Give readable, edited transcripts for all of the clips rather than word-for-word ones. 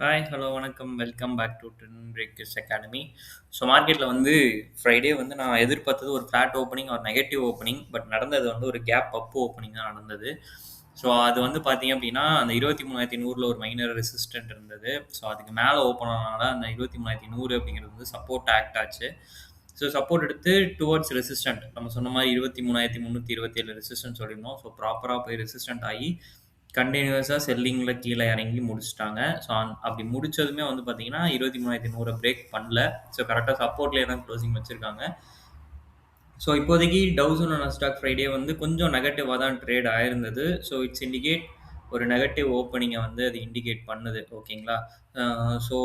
Hi, hello, வணக்கம். Welcome back to Trend Breakers academy. So மார்க்கெட்டில வந்து ஃப்ரைடே வந்து நான் எதிர்பார்த்தது ஒரு flat opening or negative opening. But நடந்தது வந்து ஒரு கேப் அப் ஓப்பனிங் தான் நடந்தது. ஸோ அது வந்து பார்த்தீங்க அப்படின்னா, அந்த 23,100ல ஒரு மைனர் ரெசிஸ்டன்ட் இருந்தது. ஸோ அதுக்கு மேல ஓப்பன் ஆனனால அந்த 23,100 அப்படிங்கிறது வந்து சப்போர்ட் ஆக்ட் ஆச்சு. ஸோ சப்போர்ட் எடுத்து டுவர்ட்ஸ் ரெசிஸ்டன்ட் நம்ம சொன்ன மாரி 23,327 ரெசிஸ்டன்ட் சொல்லியிருந்தோம். ஸோ ப்ராப்பரா போய் ரெசிஸ்டன்ட் ஆகி கன்டினியூஸா செல்லிங்ல கீழ இறங்கி முடிச்சுட்டாங்க. ஸோ அப்படி முடிச்சதுமே வந்து பார்த்தீங்கன்னா, 23,100 பிரேக் பண்ணல. ஸோ கரெக்ட்டா சப்போர்ட்லயே தான் க்ளோசிங் வச்சிருக்காங்க. ஸோ இப்போதைக்கு டவ் ஜோன் நாஸ்டாக் ஃப்ரைடே வந்து கொஞ்சம் நெகட்டிவா தான் ட்ரேட் ஆயிருந்தது. ஸோ இட்ஸ் இண்டிகேட் ஒரு நெகட்டிவ் ஓப்பனிங்க வந்து அது இண்டிகேட் பண்ணுது. ஓகேங்களா? ஸோ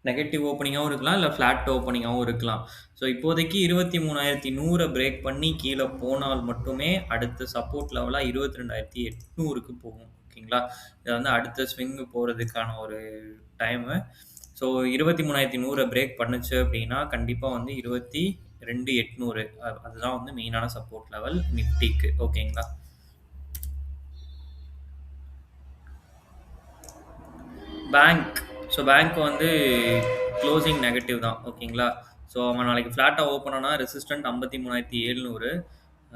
நெகட்டிவ் ஓப்பனிங்காவும் இருக்கலாம், இல்ல ஃப்ளாட் ஓப்பனிங்காவும் இருக்கலாம். ஸோ இப்போதைக்கு 23,100 பிரேக் பண்ணி கீழ போனால் மட்டுமே அடுத்த சப்போர்ட் லெவலா 22,800க்கு போகும். ஓகேங்களா? இது வந்து அடுத்த ஸ்விங் போறதுக்கான ஒரு டைமு. ஸோ 23,100 பிரேக் பண்ணுச்சு அப்படின்னா, கண்டிப்பா வந்து 22,800 அதுதான் வந்து மெயினான சப்போர்ட் லெவல் நிஃப்டிக்கு. ஓகேங்களா? பேங்க் பேங்க் வந்து க்ளோசிங் நெகட்டிவ் தான். ஓகேங்களா? ஸோ அவன் நாளைக்கு ஃப்ளாட்டா ஓப்பன் ஆனா ரெசிஸ்டன்ட் 53,700.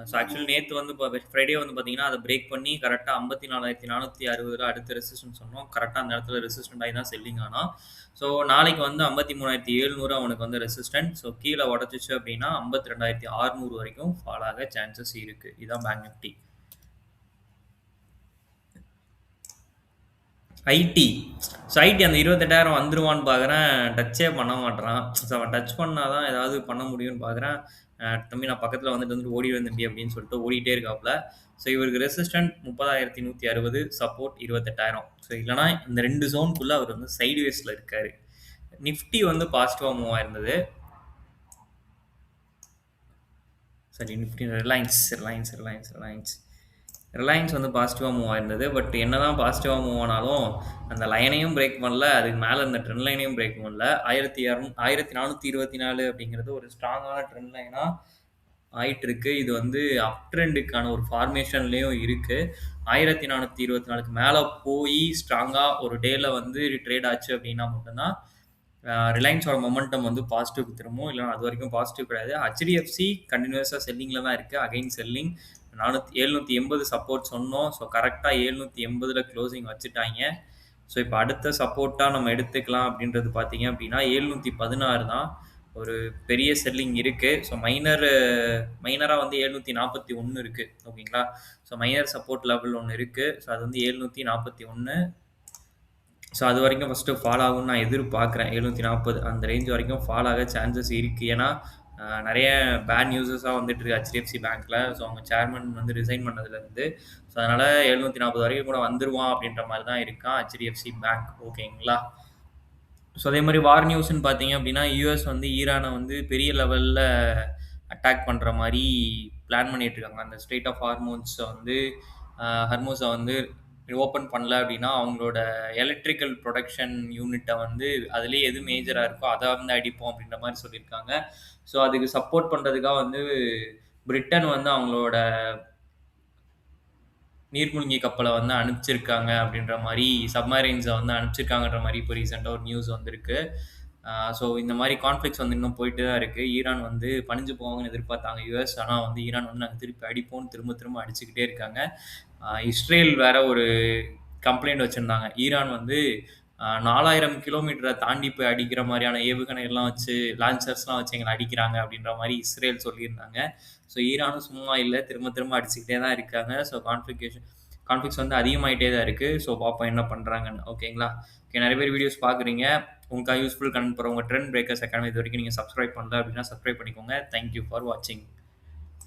ஸோ ஆக்சுவலி நேத்து வந்து ஃப்ரைடே வந்து பார்த்தீங்கன்னா, அத பிரேக் பண்ணி கரெக்ட்டா 54,460ல அடுத்த ரெசிஸ்டன்ட் சொன்னோம். கரெக்ட்டா அந்த இடத்துல ரெசிஸ்டன்ட் ஆகி தான் செல்லிங் ஆனான். ஸோ நாளைக்கு வந்து 53,700 அவனுக்கு வந்து ரெசிஸ்டன்ட். ஸோ கீழ உடைச்சுச்சு அப்படின்னா 52,600 வரைக்கும் ஃபால் ஆக சான்சஸ் இருக்கு. இதான் பேங்க் நிஃப்டி. ஐடி. ஐடி அந்த 28,000 வந்துருவான்னு பார்க்குறேன். டச்சே பண்ண மாட்றான். அவன் டச் பண்ணா தான் ஏதாவது பண்ண முடியும்னு பார்க்குறேன். தம்பி நான் பக்கத்துல வந்துட்டு ஓடிருவேன் தம்பி அப்படின்னு சொல்லிட்டு ஓடிட்டே இருக்காப்ல. இவருக்கு ரெசிஸ்டன்ட் 30,160, சப்போர்ட் 28,000. இல்லன்னா இந்த 2 ஜோன்க்குள்ள அவர் வந்து சைட்வேஸ்ல இருக்காரு. நிஃப்டி வந்து பாசிட்டிவா மூவ் ஆயிருந்தது. சரி நிஃப்டி ரிலையன்ஸ் வந்து பாசிட்டிவா மூவ் ஆயிருந்தது. பட் என்னதான் பாசிட்டிவா மூவ் ஆனாலும், அந்த லைனையும் பிரேக் பண்ணல. அதுக்கு மேல இருந்த ட்ரெண்ட் லைனையும் பிரேக் பண்ணல. 1224 அப்படிங்கிறது ஒரு ஸ்ட்ராங்கான ட்ரெண்ட் லைனா ஆயிட்டு இருக்கு. இது வந்து அப் ட்ரெண்டுக்கான ஒரு ஃபார்மேஷன்லயும் இருக்கு. 1424க்கு மேல போய் ஸ்ட்ராங்கா ஒரு டேல வந்து ட்ரேட் ஆச்சு அப்படின்னா மட்டும் தான் ரிலையன்ஸோட மொமெண்டம் வந்து பாசிட்டிவ்க்கு திரும்பும். இல்லைனா அது வரைக்கும் பாசிட்டிவ் கிடையாது. ஹெச்டிஎஃப்சி கண்டினியூஸா செல்லிங்ல தான் இருக்கு. அகைன் செல்லிங் 780 சப்போர்ட் சொன்னோம். கரெக்ட்டா 780ல க்ளோசிங் வச்சுட்டாங்க. இப்போ அடுத்த சப்போர்ட்டா நம்ம எடுத்துக்கலாம் அப்படின்றது பார்த்தீங்க அப்படின்னா, 716 தான். ஒரு பெரிய செல்லிங் இருக்கு. மைனரா வந்து 741 இருக்கு. ஓகேங்களா? மைனர் சப்போர்ட் லெவல் ஒண்ணு இருக்கு. அது வந்து 741. அது வரைக்கும் ஃபர்ஸ்ட்டு ஃபால் ஆகும்னு நான் எதிர்பார்க்குறேன். 740 அந்த ரேஞ்ச் வரைக்கும் ஃபால் ஆக சான்சஸ் இருக்கு. ஏன்னா, நெறைய பேட் நியூஸஸா வந்துட்டு இருக்கு ஹெச்டிஎஃப்சி பேங்க்ல. அவங்க சேர்மன் வந்து ரிசைன் பண்ணதுலருந்து. அதனால 740 வரைக்கும் கூட வந்துருவான் அப்படின்ற மாரி தான் இருக்கான் ஹெச்டிஎஃப்சி பேங்க். ஓகேங்களா? அதே மாரி வார் நியூஸ்ன்னு பார்த்தீங்க அப்படின்னா, யுஎஸ் வந்து ஈரான வந்து பெரிய லெவல்ல அட்டாக் பண்ற மாரி பிளான் பண்ணிட்டு இருக்காங்க. அந்த ஸ்ட்ரெய்ட் ஆஃப் ஹர்மூஸ வந்து ஓப்பன் பண்ணல அப்படின்னா, அவங்களோட எலக்ட்ரிக்கல் புரொடக்ஷன் யூனிட்ட வந்து அதிலேயே எது மேஜரா இருக்கோ, அத வந்து அடிப்போம் அப்படின்ற மாரி சொல்லியிருக்காங்க. அதுக்கு சப்போர்ட் பண்றதுக்காக வந்து பிரிட்டன் வந்து அவங்களோட நீர்மூழ்கி கப்பல வந்து அனுப்பிச்சிருக்காங்க அப்படின்ற மாரி, சப்மரைன்ஸ வந்து அனுப்பிச்சிருக்காங்கன்ற மாரி இப்போ ரீசென்ட்டா ஒரு நியூஸ் வந்திருக்கு. இந்த மாரி கான்ஃப்ளிக்ட்ஸ் வந்து இன்னும் போயிட்டு தான் இருக்கு. ஈரான் வந்து பணிஞ்சு போவாங்கன்னு எதிர்பார்த்தாங்க யுஎஸ். ஆனா வந்து ஈரான் வந்து நாங்க திருப்பி அடிப்போம்னு திரும்ப திரும்ப அடிச்சுக்கிட்டே இருக்காங்க. இஸ்ரேல் வேற ஒரு கம்ப்ளைண்ட் வச்சிருந்தாங்க. ஈரான் வந்து 4,000 கிலோமீட்டர தாண்டி போய் அடிக்கிற மாரியான ஏவுகணைலாம் வச்சு, லான்ச்சர்ஸ்லாம் வச்சு எங்கள அடிக்கிறாங்க அப்படின்ற மாரி இஸ்ரேல் சொல்லியிருந்தாங்க. ஈரானும் சும்மா இல்ல. திரும்ப திரும்ப அடிச்சுக்கிட்டே தான் இருக்காங்க. கான்ஃப்ளிக்ட்ஸ் வந்து அதிகமாயிட்டே தான் இருக்கு. பார்ப்போம் என்ன பண்றாங்கன்னு. ஓகேங்களா? நெறைய பேர் வீடியோஸ் பார்க்குறீங்க. உங்களுக்காக யூஸ்ஃபுல் கண்டென்ட் போடுற உங்க ட்ரெண்ட் பிரேக்கர்ஸ் அகாடமி இதுவரைக்கும் நீங்க சப்ஸ்கிரைப் பண்ணல அப்படின்னா சப்ஸ்கிரைப் பண்ணிக்கோங்க. தேங்க் யூ ஃபார் வாட்சிங்.